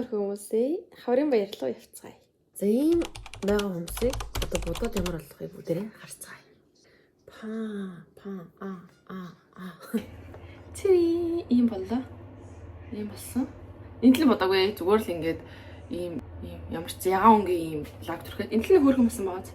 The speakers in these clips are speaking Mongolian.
өрхөө хүмүүсээ хаврын баяр руу явцгаая. За ийм байгаа хүмүүсийг одоо бодоод ямар болохыг бүгдээрээ харцгаая. Чи ийм боллоо. Ийм болсон. Энэ л бодоогүй зүгээр л ингээд ийм ямар ч ягаан өнгийн ийм лаг төрхэд энэ л хөөрхөн болсон байгаа.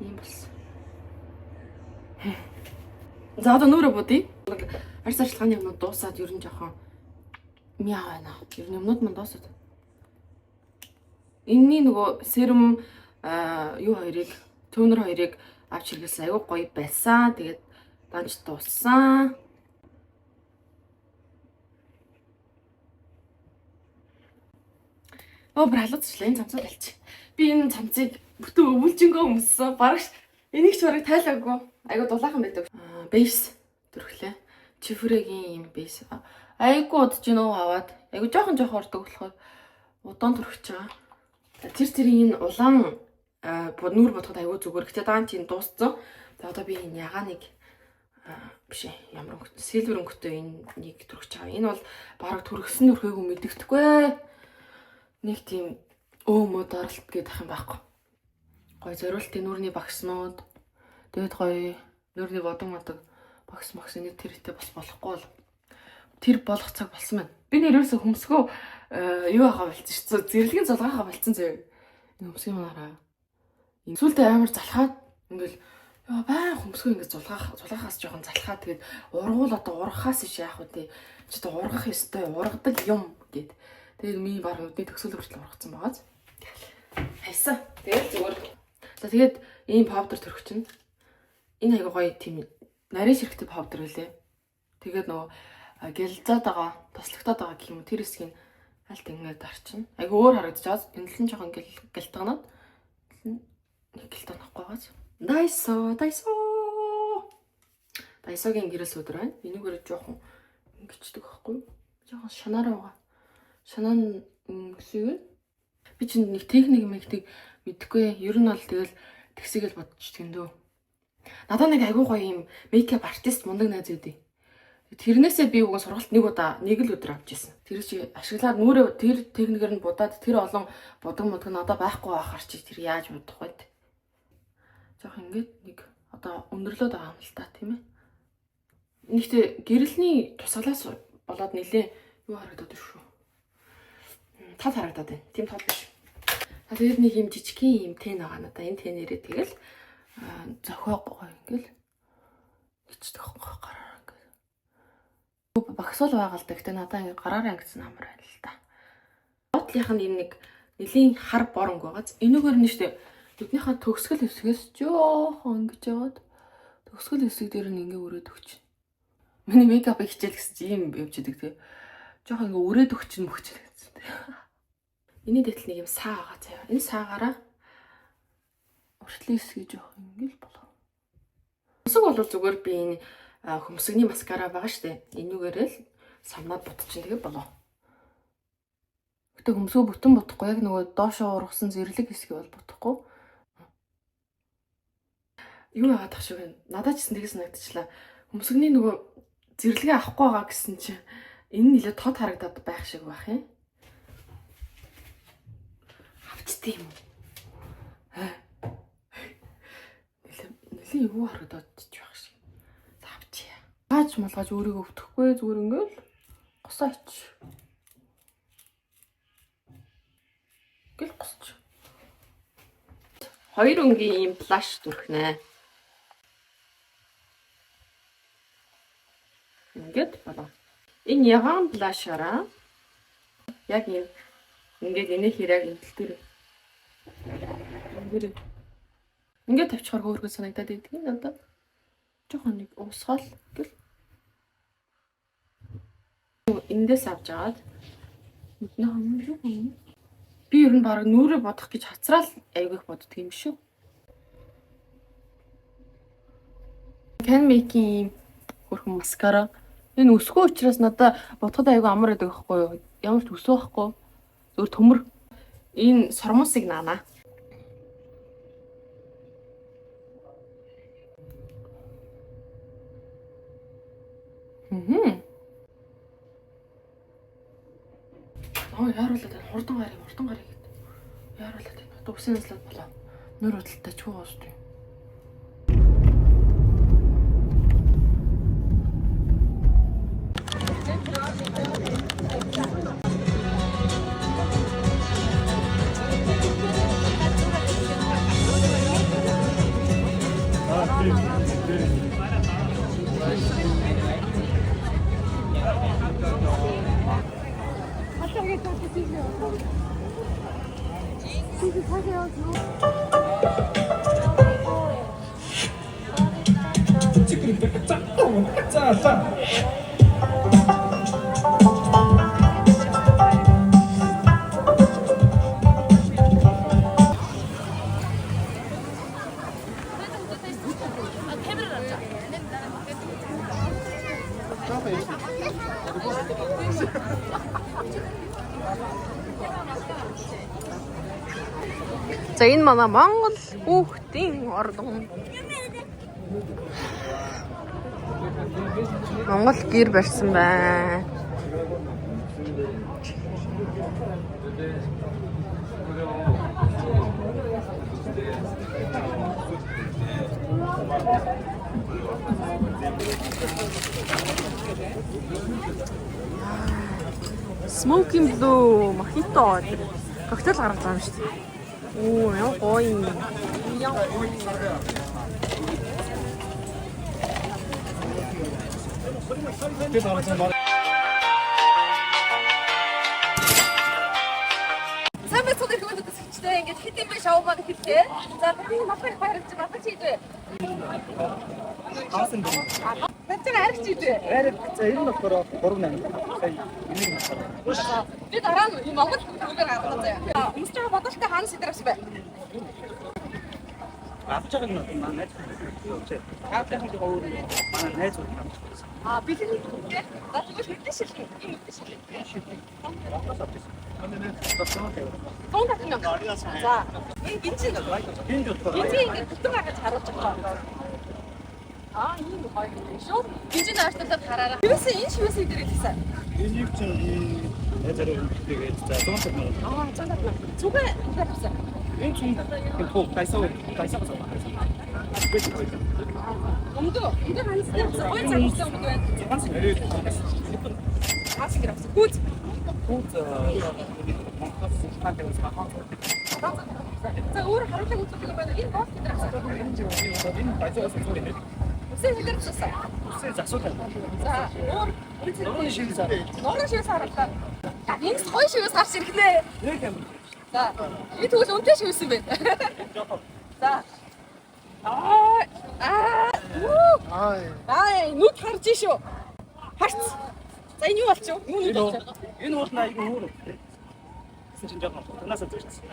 Ийм болсон. За одоо нүрэ бодъё. Арьс арчилгааны юмнууд дуусаад ер нь жоохон мяа байна. Ер нь юмнууд мань дуусаад. Энэний нөгөө серум юу хоёрыг тонер хоёрыг авч хэрэглэсэн аюу гоё байсан. Тэгээд данч дууссан. Бүр халууцчлаа энэ цамцыг алч. Би энэ цамцыг бүтэн өвөлжингөө өмссөн. Бараг энийг ч бараг тайлаагүй. Айгу дулаахан байдаг. Бейс төрхлээ. Чифрэгийн юм бейс. Айгу удаж нөө аваад. Айгу жоохон ордог болохоор удаан төрөх байгаа. Тэр энэ улаан нүур бодоход айгу зүгээр. Гэтэ даан чинь дууссан. За одоо би энэ ягааныг биш ямар өнгөтэй силвер өнгөтэй энийг төрөх байгаа. Энэ бол бараг төрөхсөн төрхөөг мэддэхгүй. Нэг тийм өөмөө даралт гэдэг юм байхгүй. Гой зориултын нүрийн багснууд. Тэгээд гоё нүрийн бодон багс нэг тэрэгтэй болохгүй бол тэр болох цаг болсон байна. Би нэрээсээ хөмсгөө юу ахаа болчихсон шүү дээ. Зэрлэгийн зулгаахаа болцсон зөө. Энэ хөмсгийн манараа. Сүлдээ амар залхаад ингээл баа хөмсгөө ингээд зулгаахаас жоохон залхаад тэгээд ургуул одоо ургахаас иш яах вэ? Чи одоо ургах ёстой ургадаг юм гэд. Тэгээд миний баг нүдний төгсгөл хүртэл ургацсан байгааз. Хайсан. Тэгээд зүгээр. За тэгээд ийм паудер төрөх чинь энэ аяга гоё тийм нарийн ширхтээ паудер үлээ. Тэгээд нөгөө гэлзаад байгаа, тослогдоод байгаа гэх юм тэр хэсгийг аль тэнгээд дарчин. Аяга өөр харагдчихаас энэ л нь жоохон гэлтгнаад нэг гэлтгнахгүй байгааз. Дайсогийн гэрэл өдөр байна. Энийгээр жоохон ингэчдэг байхгүй юу? Жоохон шанаараа байгаа. Шанаа нь гэсэн юм. Би чинь нэг техник мэдхгүй. Ер нь бол тэгэл тэгсээгэл бодчихдаг юм дөө. Надад нэг айгуу гоё юм мейкап артист мундаг найз үүдээ. Тэрнээсээ би уг сургалт нэг л өдөр авч ирсэн. Тэр чи ашиглаад нүрээ тэр техникээр нь будаад тэр олон бодог надад байхгүй байхаар чи тэр яаж бодох вэ? Жохоо ингээд нэг одоо өндөрлөөд байгаа юм л та тийм ээ. Нэгтээ гэрэлний тусгалаас болоод нилээ юу харагдаад байна шүү. Тал харагдаад байна. Тийм тал биш. Тэгээд нэг юм жижигхэн юм тэн байгаа надаа. Энэ тэнээрээ тэгэл зохиог гоё ингээл ичдэг гараар ингээл. Багсуул байгаа л да. Гэтэ надаа ингээ гараараа ангицсан амар байна л да. Бодлынх нь юм нэг нэлийн хар боронг байгааз. Энүүгээр нь штэ нүднийхээ төгсгөл хэсгээс жоохон ингэж яваад төгсгөл хэсэг дээр нь ингээ өрөөд өгч. Миний мейкап хичээл гэсэн чи юм явж идэг те. Жоохон ингээ өрөөд өгч нь мөхчл гэсэн те. Эний дэтэл нэг юм саа байгаа заяа. Энэ саагаараа уртлын хэсгийг жоох ингээл болов. Хөмсөг бол зүгээр би энэ хөмсгний маскара байгаа штэ. Энүүгээрээ л самнаад ботчих тэгээ болов. Гэтэ хөмсгөө бүтэн бодохгүй яг нөгөө доошоо ургасан зэрлэг хэсгийг бол бодохгүй. Юу яагаад тах шиг вэ? Надад ч гэсэн тэгээс санагдчихлаа. Хөмсгний нөгөө зэрлэгээ авахгүй байгаа гэсэн чинь энэ нэлээд тод харагдаад байх шиг байх юм. Авчтээ юм уу? Нэлээ юу харагдаад ч байх шиг. Авчия. Хааж малгаж өөрийгөө өвтөхгүй зүгээр ингээл госооч. Гэл госч. Хоёр өнгийн юм плаш дүрхнэ. Ингээд болоо. Энэ ягаан плашаараа яг юм ингээд энийг хэрэг интэл дээр ингээд тавьчихаар хөөргөн санагдаад байдаг юм надад. Жохон нэг уусгаал гэл. Эндээс авч аваад нүднээ хамжуу юм. Би ер нь баг нүрээ бодох гэж хацраал айгүйх боддөг юм шүү. Can make-ийн хөрхөн маскара. Энэ өсгөө учраас надад бодоход айгүй амар байдаг байхгүй юу? Ямар ч өсөө байхгүй. Зөвхөн төмөр. Энэ сормосыг наана. яаруулаад байна. Хурдан гарыг гэдэг. Яаруулаад байна. Одоо усын наслаад болоо. Нөр худалтай ч гоостой. За энэ манай Монгол хүүхдийн ордон. Монгол гэр барьсан байна. Smoking Blue Mojito коктейл гаргаж байгаа юм шүү дээ. Оо, яа гоё. Сайн байцгаана хүмүүс төсөвчтэй ингээд хит юм шоу маань хэлээ. За би мапыг хайрч мапыг хийдвэ. Хаасан дээ. Тэгтээ хайрч хийдвэ. Арай за энэ нь болохоор 3-8. Сая энийг нь хараа. Би дараа нь Монгол хүүгээр гаргах заяа. Өмсчөө бодолтой хаана сэдрэвс бай. Авч байгаа нь манай найз. Авч байгаа нь өөр манай найз үү. Бэлэн хүүгээр. За тэгвэл хэдэн шилхэн юм хэдэн шилхэн. Тонг татна. За энэ гинцэн. Энд болохоор Гинцэн ингээд бүтэн гаргаж харуулж байгаа. Энэ гоё юм шүү. Гинцэн аашлаад хараараа. Юусэн энэ шивээс идэрэх гэсэн. энийг чинь зарим үгтэйгээ за 100 төгрөг. Цаанаа. Зүгээр тавьсан. Энэ чинь тоо тайсаа. Өмдөө ханастай гоё цагтай өмдөө байна. Ганц нэрээ. Хаач гэрээс. Гүз. Гүз монхос хатаас хахан. За өөр харуулаг үзүүлэх юм байна. Энэ бос гэрээс. Энэ байцаагаас зүгээр нэ. Үсээ хэлэрчсэн. Үсээ засуулаа. За өөр Нурны шиг сар. нурны шивээс харагдаа. Энэ гоё шивээс гарч ирэхнэ. Яг юм. За би тэгвэл үнтэй шивээс юм байна. За нүд харж шүү. Харц. За энэ юу болчих вэ? Юу нүд болчих? Энэ уул наа айгүй өөр. Гэсэн чинь жоохон танаас зөрчсөн.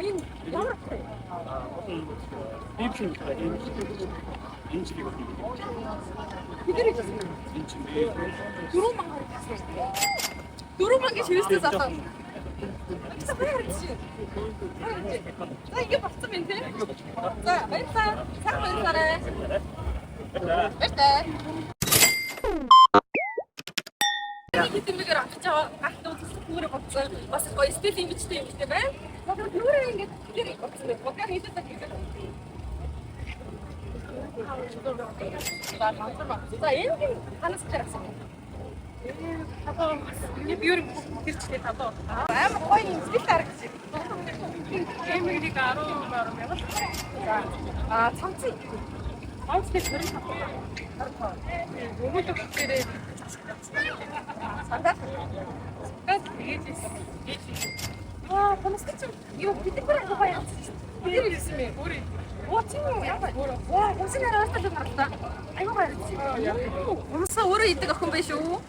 Энэ ямар вэ? Би чинь энэ чинь Бидний гэсэн. энэ чинь 4 мянга гэсэн. 4 мянга шивэстэй заах. За ингэ болцсон юм тий. За баярлалаа. Цаг баярлалаа. Баярлалаа. Хитэмгээр авч байгаа гахт үзсэн нүрэ бодсон. Бас гоё стил имижтэй юм тийм байна. Тэгэхээр нүрэ ингэ тэр бодсон. Бодгаар хийдэг гэдэг. За энэ ханаас чарсан. Энэ бюр тэрчтэй таваа. Амар гоё юм стил харагдаж байна. Эмэрийг 10 мянга. Цамцыг. Цамцыг төрөх. Өгөөд өгчээрээ. Сандаа. Гэт ийжээс. Томсгоч юу гэдэг вэ хаяа. Тэр юм ээ. Өөрөө. Оо тийм яа. Оо хүнсний аргатай л гаргата. Айгуу гоё. Хүнсээ өөрөө идэг охин байх шүү.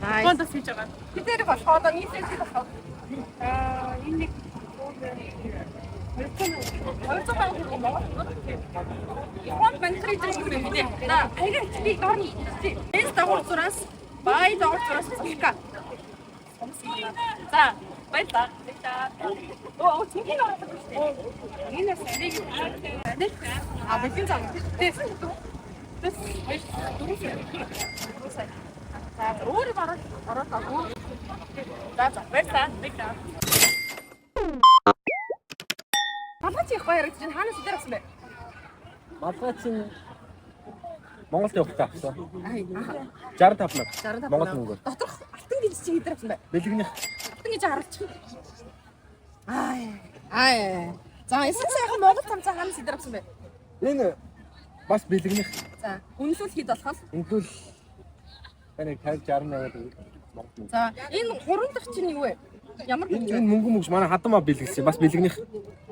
Хондос хийж байгаа. Бид бол хоодоо нийлээд болох. Энэ нэг Хонд мантридэр юм бид. На, аяга чи дорни. Эс дагуулцураас бай дагуулцураас цэвка. За, баярлалаа. Оо, чиний ороод байна. Энэ сарыг бэлэн зам. Тэс. За, өөрөө бараад ороод авах. За баярлалаа. Балгач их баяр гэж хаанаас идэр авсан бэ? Малгай чинь Монголд явах таасан. 65 мянга. 65 Монгол мөнгөөр. Доторх алтан гэж чи идэр авсан бай. Бэлгэнийх Алтан гэж харуулчих. За эсрэг сайхан Монгол тамцаа хаанаас идэр авсан бэ? энэ бас бэлгэнийх. За үнэлүүл хэд болох вэ? Эндүүл таны 50 60 мянга Монгол мөнгө. За энэ гурван дахь чинь юу вэ? Ямар Энэ хэмжээ? мөнгө мөнгөс манай хадамаа бэлгэлсэн. Бас бэлгэнийх.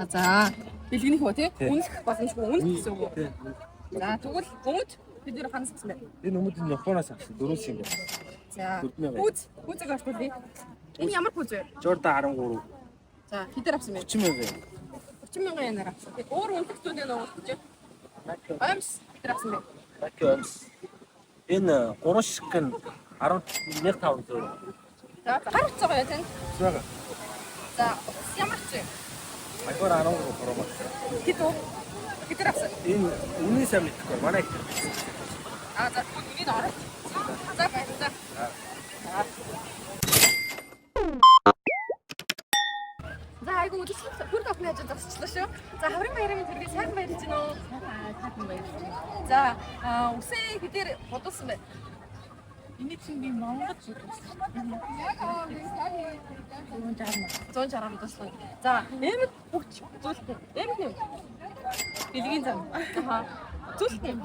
За бэлгэнийх үү тий? Үнэлэх боломжгүй үнэлэх гэсэн үг үү? Тий. За тэгвэл өмд бид нэр хаанаас авсан бэ? Энэ өмд нь Японоос авсан. 400 юм. За 4,000. пүүзэг авчихвал энэ ямар пүүз вэ? Жорда 13. За хэдэр авсан бэ? 30 мянга. 30 мянган янаар авсан. Өөр үнэлэх зүйл нэ өгөх гэж. Амс хэдэр авсан бэ? Бакиомс. Энэ 3 шиг нь 11,500. За гар утсаа гоё тань. Зэга. За ямар ч Агуур 13 хөрөмө. хэд үү? Хэдэр авсан? Энэ үнийн сайн мэдхгүй. Манай их. За үнийг орох. За баярлалаа. За айгу үдшил бүр тавны ажил зогсчлаа шүү. За хаврын баярын төргий сайн баярлж байна уу? Сайхан баярлж байна. За үсээ хэдэр бодсон бэ? Энэ чинь би Монгол зүйл. 160 бодлоо. За эмд бүгд зүйлтэй. Эмд нэм. Бэлгийн зам. Зүйлтэй.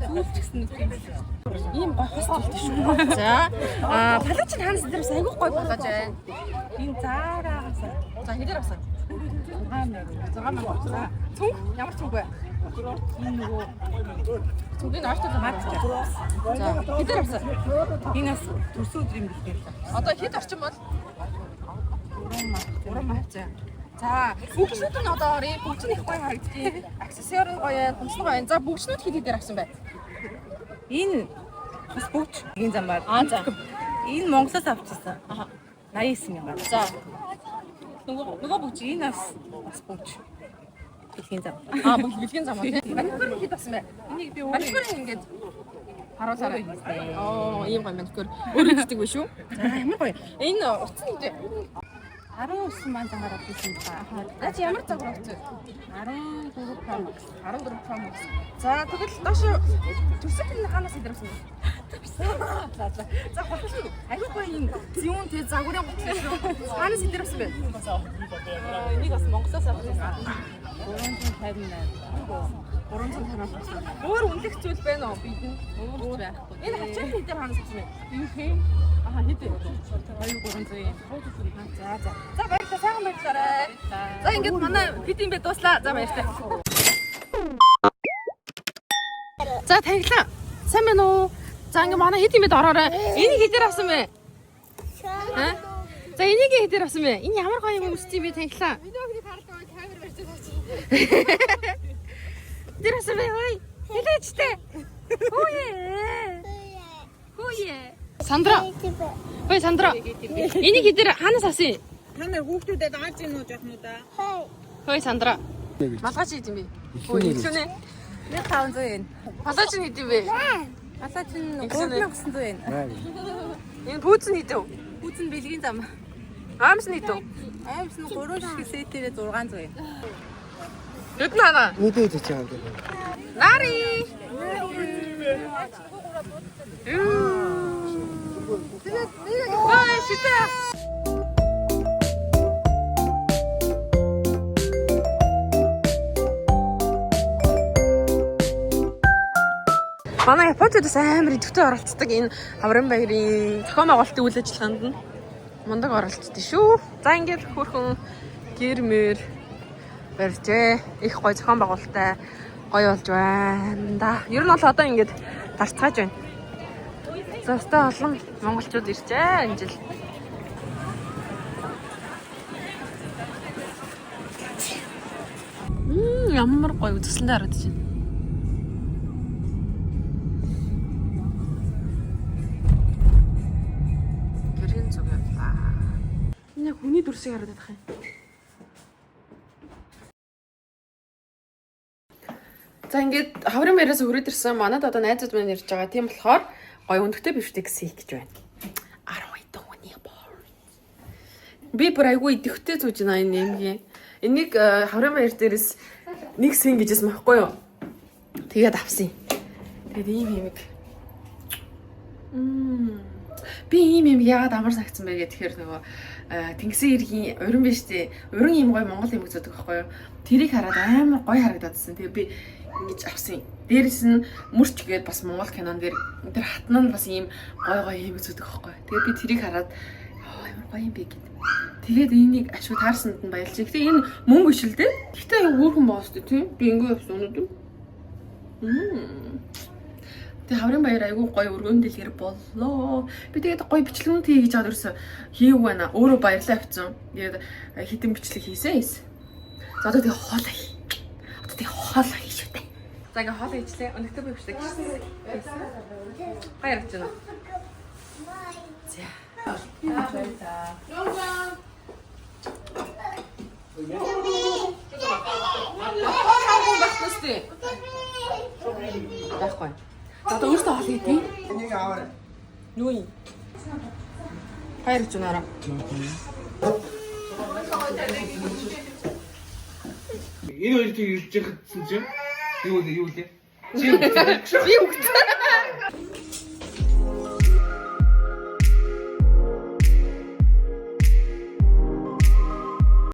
Зүйлчсэн нэг юм. Ийм гой хос зүйлтэй шүү. За палач нь хаанаас дээрс айгуу гой палач байна. Энэ заараагаас За хэдэр авсан? 6 мянга. За цүнх ямар цүнх вэ? энэ нөгөө Цүнхийн артууд мат. За хэдэр авсан? энэ бас төсөөдөр юм гэлээ. Одоо хэд орчин бол? 3 мат. За бүгшүүд нь одоо орё. Бүгд нь их гоё харагдтыг. Аксессуар гоё, хүнс гоё. За бүгшнүүд хэд хэдэр авсан бэ? Энэ бас бүгд нэг замаар. За. Энэ Монголоос авчихсан. 89 мянга. За Нөгөө бүгд энэ бас бүгд. Бэлгийн зам. бүгд бэлгийн зам уу? Маникюр хэд авсан бэ? Энийг би Маникюр ингээд харуулаарай. Ийм гоё маникюр. Өөрөө хийдэг биш үү? За ямар гоё. Энэ утас нь үү? 19 мянган зангаар авчихсан ба. Наач ямар цагаар утас вэ? 14 пром. 14 Pro Max. За тэгэл доош төсөв нь хаанаас идэрсэн бэ? За хатсан. Айгуу гоё юм. Зүүн тэ загварын гутал шүү. Хаанаас идэрсэн бэ? Энийг бас Монголоос авчихсан. 358. 350. Өөр үнэлэх зүйл байна уу? Бид нь Өөр байхгүй. энэ хачаал хэдээр хаанаас авсан бэ? Ийм Хэдэ? 2300 юм. За баярлалаа. Сайхан баярлалаа. За ингээд манай видео бэ дуслаа. За баярлалаа. За таглаа. Сайн байна уу? За ингээд манай хэд юм бэ ороорой. Энийг хэдээр авсан бэ? За энийг хэдээр авсан бэ? Энэ ямар гоё юм өсч юм бэ таглаа. Видеог харалтаа камер барьж байгаа. Хэдээр авсан бэ? Хөөе. Хэлээчтэй. Хөөе. Хөөе. Сандра. Хөөе Сандра. Энийг хэдээр хаанаас авсан? Та нар хүүхдүүдэд ааж ийн үү жоохнуудаа? Хөөе Сандра. Малгай чи хэдэм бэ? Хөөе хэлвнэ. 1500 yen. Палач нь хэдэм бэ? Палач нь 3900 yen. Энэ пүүц нь хэдэв? Хүүц нь бэлгийн зам. Аамс нь хэдэв? Аимс нь 3 шиг сетээр 600 yen. Хэд нана? Нүдээ ч чамд. Нари. Ой, шитэ. Манай Японуудаас амар идэвхтэй оролцдог энэ хаврын баярын зохион байгуулалтын үйл ажиллагаанд нь мундаг оролцдог шүү. За ингээд хөрхөн гэрмэр барьжээ. Их гоё зохион байгуулалттай гоё болж байна да. Ер нь бол одоо ингээд тарцгааж байна. Зөстэй олон монголчууд иржээ энэ жил. Ямар гоё үзэсгэлэнтэй харагдаж байна. Гэрийн зүг явлаа. Энэ хүний дүрсийг харагдах юм. За ингээд хаврын баяраас хүрээд ирсэн. Манад одоо найзууд маань ирж байгаа. Тийм болохоор гоё өндөгтэй бифштекс хийх гэж байна. 10 хэдэн хүний боор. Би бүр айгүй идэвхтэй зүүж байна энэ нэмгийн. Энийг хаврын баяр дээрээс нэг сэн гэжсэн байхгүй юу? Тэгээд авсан. Тэгээд ийм хэмиг. Би ийм юм яагаад амар сагцсан бэ гэхээр нөгөө Тэнгисийн иргэн уран биш тий. Уран ийм гоё Монгол хэмиг зүүдэг байхгүй юу? Тэрийг хараад амар гоё харагдадсан. Тэгээд би ингэж авсан. Дээрээс нь мөрч гээд бас Монгол кинон дээр тэр хатна нь бас ийм гоё гоё хэмиг зүүдэг байхгүй юу? Тэгээд би тэрийг хараад амар гоё юм бэ гэд. Тэгээд энийг ашиг таарсанд нь баярлж. Гэтэ энэ мөнгө биш л дээ. Гэтэ өөрхөн боос дээ тий. Би ингэ явсан өнөөдөр. Тэгээ хаврын баяр айгүй гоё өргөн дэлгэр боллоо. Би тэгээд гоё бичлэгүүд хий гэж хаад ерөөсө хийв байна. Өөрөө баярлаа авцсан. Тэгээд хитэн бичлэг хийсэн. За одоо тэгээ хоолоо хий. Одоо тэгээ хоолоо хий шүү дээ. За ингээ хоолоо хийчлээ. Өнөختөө би бичлэг хийсэн. Баяр гэж байна. За. Яахгүй. За одоо өөртөө хоол хийдий. Энийг аваа. Юу юм? Баяр гэж байна. Энэ хоёрыг ирж яхадсан чинь юу лээ? Би үгтэй.